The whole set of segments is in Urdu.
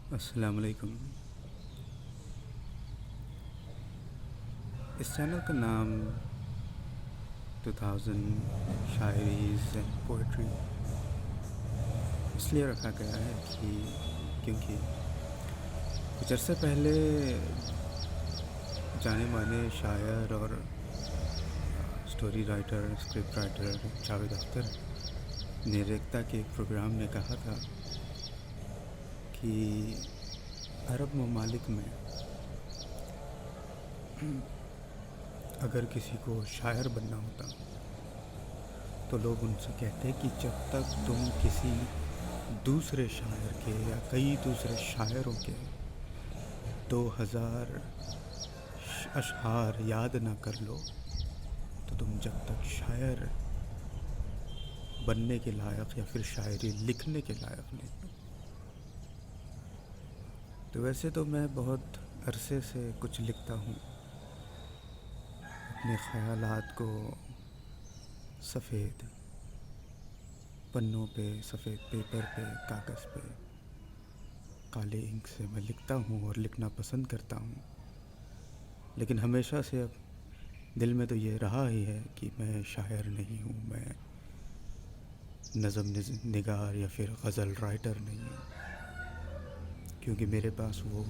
السلام علیکم۔ اس چینل کا نام 2000 شاعریز اینڈ پوئٹری اس لیے رکھا گیا ہے کیونکہ کچھ عرصے پہلے جانے مانے شاعر اور story writer, script writer Javed Akhtar نے ریختہ کے ایک پروگرام میں کہا تھا کہ عرب ممالک میں اگر کسی کو شاعر بننا ہوتا تو لوگ ان سے کہتے کہ جب تک تم کسی دوسرے شاعر کے یا کئی دوسرے شاعروں کے 2000 اشعار یاد نہ کر لو تو تم جب تک شاعر بننے کے لائق یا پھر شاعری لکھنے کے لائق نہیں ہو۔ تو ویسے تو میں بہت عرصے سے کچھ لکھتا ہوں، اپنے خیالات کو سفید پنوں پہ، سفید پیپر پہ، کاغذ پہ، کالے انک سے میں لکھتا ہوں اور لکھنا پسند کرتا ہوں، لیکن ہمیشہ سے اب دل میں تو یہ رہا ہی ہے کہ میں شاعر نہیں ہوں، میں نظم نگار یا پھر غزل رائٹر نہیں ہوں، کیونکہ میرے پاس وہ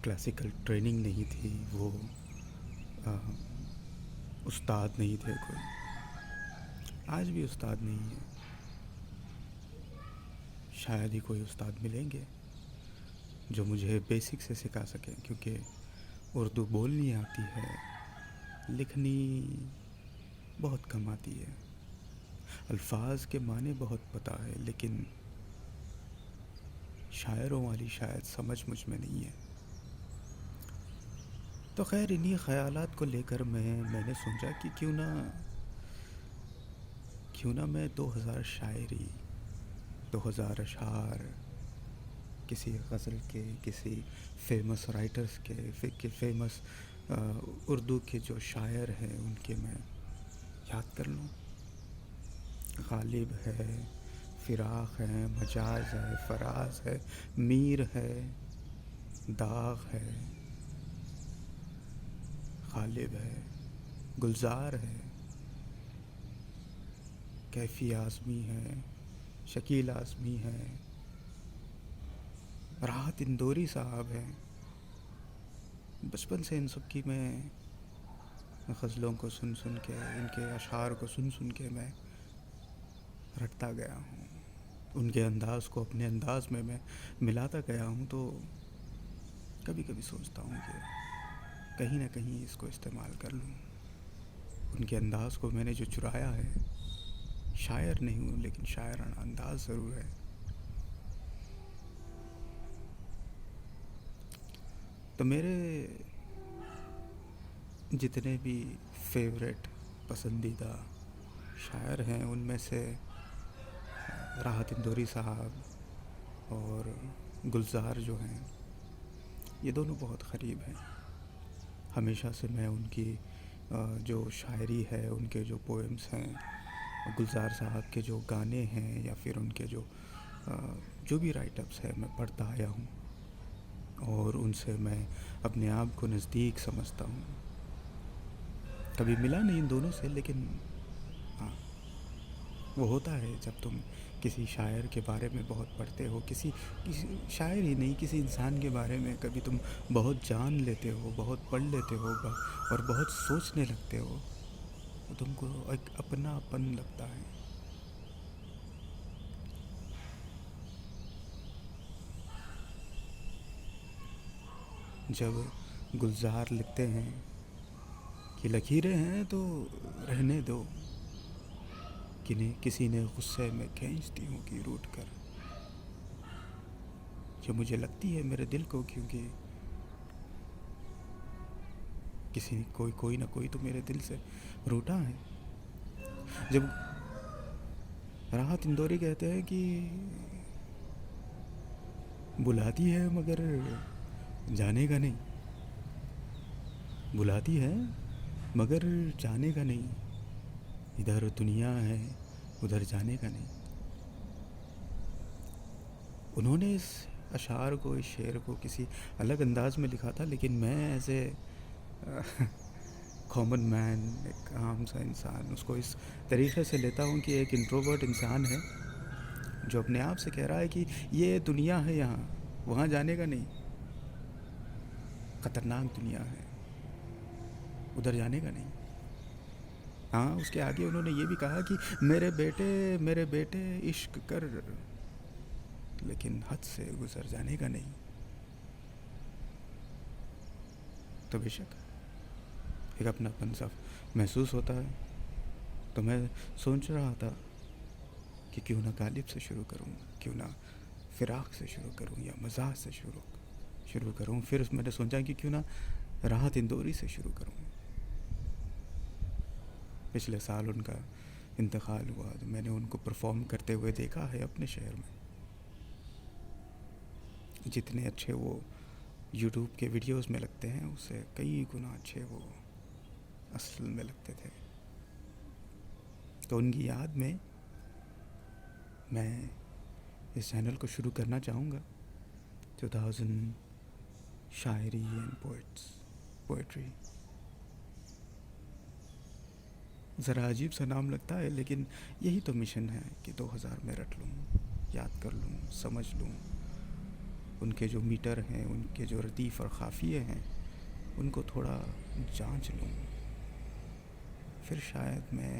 کلاسیکل ٹریننگ نہیں تھی، وہ استاد نہیں تھے کوئی، آج بھی استاد نہیں ہے، شاید ہی کوئی استاد ملیں گے جو مجھے بیسک سے سکھا سکیں، کیونکہ اردو بولنی آتی ہے، لکھنی بہت کم آتی ہے، الفاظ کے معنی بہت پتہ ہے، لیکن شاعروں والی شاید سمجھ مجھ میں نہیں ہے۔ تو خیر انہی خیالات کو لے کر میں نے سوچا کہ کیوں نہ میں 2000 شاعری، 2000 اشعار کسی غزل کے، کسی فیمس رائٹرز کے، فیمس اردو کے جو شاعر ہیں ان کے میں یاد کر لوں۔ غالب ہے، فراق ہے، مجاز ہے، فراز ہے، میر ہے، داغ ہے، غالب ہے، گلزار ہے، کیفی اعظمی ہے، شکیل اعظمی ہے، راحت اندوری صاحب ہیں۔ بچپن سے ان سب کی میں غزلوں کو سن کے، ان کے اشعار کو سن کے میں رٹتا گیا ہوں، ان کے انداز کو اپنے انداز میں ملاتا گیا ہوں، تو کبھی کبھی سوچتا ہوں کہ کہیں نہ کہیں اس کو استعمال کر لوں۔ ان کے انداز کو میں نے جو چرایا ہے، شاعر نہیں ہوں لیکن شاعرانہ انداز ضرور ہے۔ تو میرے جتنے بھی فیوریٹ پسندیدہ شاعر ہیں ان میں سے راحت اندوری صاحب اور گلزار جو ہیں، یہ دونوں بہت قریب ہیں۔ ہمیشہ سے میں ان کی جو شاعری ہے، ان کے جو پوئمز ہیں، گلزار صاحب کے جو گانے ہیں یا پھر ان کے جو بھی رائٹ اپس ہیں میں پڑھتا آیا ہوں، اور ان سے میں اپنے آپ کو نزدیک سمجھتا ہوں۔ کبھی ملا نہیں ان دونوں سے، لیکن ہاں وہ ہوتا ہے جب تم کسی شاعر کے بارے میں بہت پڑھتے ہو، کسی شاعر ہی نہیں، کسی انسان کے بارے میں کبھی تم بہت جان لیتے ہو، بہت پڑھ لیتے ہو اور بہت سوچنے لگتے ہو، تو تم کو ایک اپنا پن لگتا ہے۔ جب گلزار لکھتے ہیں کہ لکیریں ہیں تو رہنے دو، کسی نے غصے میں کھینچتی ہوں کہ روٹ کر، جو مجھے لگتی ہے میرے دل کو، کیونکہ کوئی نہ کوئی تو میرے دل سے روٹا ہے۔ جب راحت اندوری کہتے ہیں کہ بلاتی ہے مگر جانے کا نہیں، بلاتی ہے مگر جانے کا نہیں، ادھر دنیا ہے ادھر جانے کا نہیں، انہوں نے اس اشعار کو، اس شعر کو کسی الگ انداز میں لکھا تھا، لیکن میں ایز اے کامن مین، ایک عام سا انسان، اس کو اس طریقے سے لیتا ہوں کہ ایک انٹروورٹ انسان ہے جو اپنے آپ سے کہہ رہا ہے کہ یہ دنیا ہے، یہاں وہاں جانے کا نہیں، خطرناک دنیا ہے، ادھر جانے کا نہیں۔ ہاں، اس کے آگے انہوں نے یہ بھی کہا کہ میرے بیٹے عشق کر، لیکن حد سے گزر جانے کا نہیں۔ تو بے شک ایک اپنا پن سا محسوس ہوتا ہے، تو میں سوچ رہا تھا کہ کیوں نہ غالب سے شروع کروں، کیوں نہ فراق سے شروع کروں، یا مزاح سے شروع کروں۔ پھر میں نے سوچا کہ کیوں نہ راحت اندوری سے شروع کروں۔ پچھلے سال ان کا انتقال ہوا تو میں نے ان کو پرفارم کرتے ہوئے دیکھا ہے اپنے شہر میں۔ جتنے اچھے وہ یوٹیوب کے ویڈیوز میں لگتے ہیں، اس سے کئی گنا اچھے وہ اصل میں لگتے تھے۔ تو ان کی یاد میں اس چینل کو شروع کرنا چاہوں گا، 2000 شاعری اینڈ پوئٹری۔ ذرا عجیب سا نام لگتا ہے، لیکن یہی تو مشن ہے کہ 2000 میں رٹ لوں، یاد کر لوں، سمجھ لوں، ان کے جو میٹر ہیں، ان کے جو ردیف اور قافیے ہیں، ان کو تھوڑا جانچ لوں۔ پھر شاید میں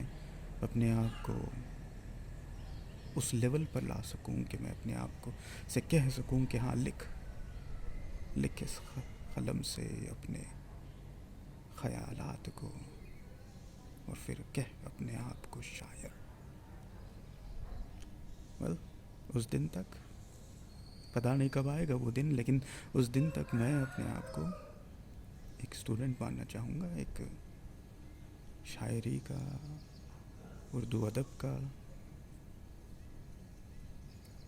اپنے آپ کو اس لیول پر لا سکوں کہ میں اپنے آپ کو سے کہہ سکوں کہ ہاں، لکھ اس قلم سے اپنے خیالات کو، اور پھر کہہ اپنے آپ کو شاعر۔ اس دن تک پتہ نہیں کب آئے گا وہ دن، لیکن اس دن تک میں اپنے آپ کو ایک اسٹوڈنٹ ماننا چاہوں گا، ایک شاعری کا، اردو ادب کا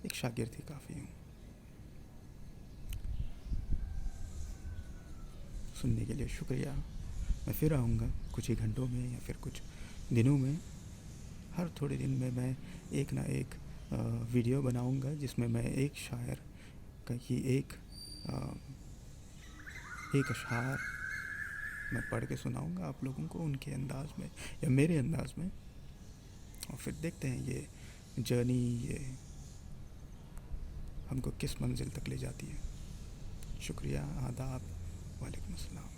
ایک شاگرد ہی کافی ہوں۔ سننے کے لیے شکریہ۔ میں پھر آؤں گا کچھ ہی گھنٹوں میں یا پھر کچھ دنوں میں۔ ہر تھوڑے دن میں ایک نہ ایک ویڈیو بناؤں گا جس میں ایک شاعر کی ایک اشعار میں پڑھ کے سناؤں گا آپ لوگوں کو، ان کے انداز میں یا میرے انداز میں، اور پھر دیکھتے ہیں یہ جرنی یہ ہم کو کس منزل تک لے جاتی ہے۔ شکریہ، آداب، وعلیکم السلام۔